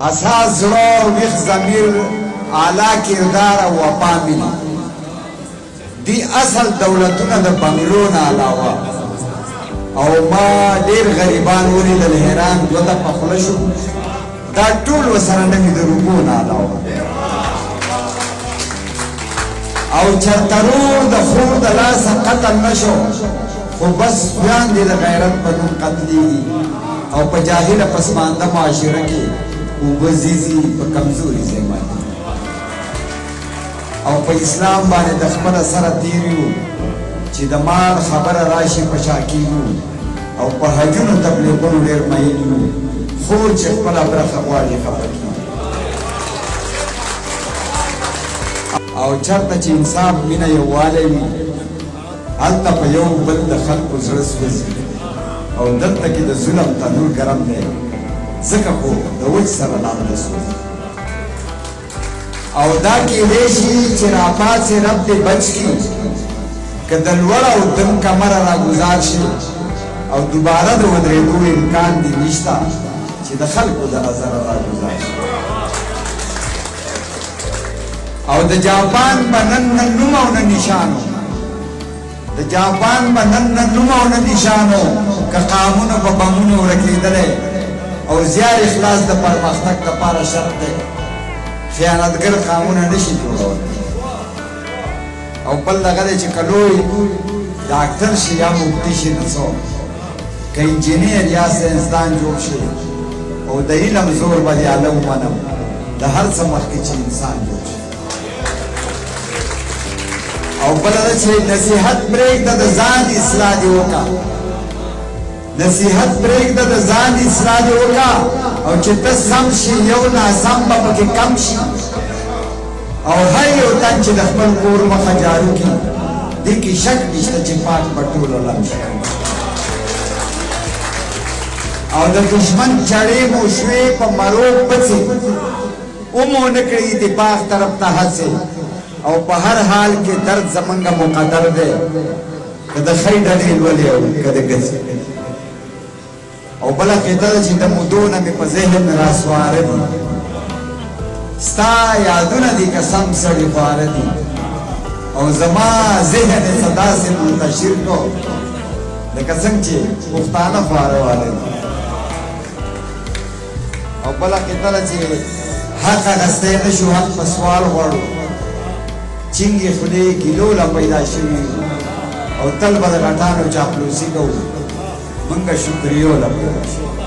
اساس زړه ویښ ضمیر اعلی کردار او وفا مینه دی اصل دولتونه د بنگلو نه علاوه او ما ډیر غریبان ولیدل حیران دوته په خوله شو دا ټول ورسره نه وي د روبو نه علاوه او چرته رور د خور د لاسه قتل نه شو خو بس بیان دی د غیرت په نوم قتلېږي او په جاهله پسمانده معاشره کې وبزیزي په کمزوري ځای باندې او په اسلام باندې د خپله سره تیر یو چې د مال خبره راشي په شا کېږو او په حجونو تبلیغونو ډېر میل یو خور چې خپله برخه غواړي خفه کېږي او چېرته چې انصاف مینه یووالی وي هلته په یو بل د خلکو زړه سوځي او دلته کې د ظلم تنور ګرم دی ځکه خو د وچ سره لامده سوځي او دا کېدی شي چې راپاڅې رب دې بچ کړي که د لوړ او دم کمره راګزار شي او دوباره د ودرېدو امکان دې نشته چې د خلکو د نظره راګزار شي او د جاپان به نن نه نوم او نه نشانو د جاپان به نن نه نوم او نه نشانو که قامونه په بمونو ورکېدلی او زیار اخلاص د پرمختګ دپاره شرط دی خیانتګر قامونه نشي جوړولی او بل دغه دی چې که لوی ډاکټر شي یا مفتي شي نو څه که انجینیر یا ساینسدان جوړ شي او د علم زور به دیاله ومنم د هر څه مخکې چې انسان جوړ شي او بله ده چې نصیحت پرېږده د ځان اصلاح دې وکړه نصیحت پرېږده د ځان اصلاح دې وکړه او چې ته سم شي یو ناسم به پکې کم شي او هر یو تن چې د خپل کور مخه جارو کړي دې کې شک نشته چې پاک به ټول عالم شي او د دشمن چړې مو شوې په مرو پڅې ومو نه کړي دفاع طرف ته هڅې او په هر حال کې درد زمونږ مقدر دی که د ښۍ ډلې لولې او که د ګزې او بله قیده ده چې د مودو نه مې په ذهن راسواره دي ستا یادونه دي که سم سړي خواره دي او زما ذهن یې څه داسې منتشر کړو لکه څنګه چې پښتانه خواره واله دي او بله قیده ده چې حق اخیستی نه شو حق په سوال غواړو چینګې خولې ګیلو له پیدا شوي او تل به د غټانو چاپلوسي کوو منګه شکریو له پیدا شو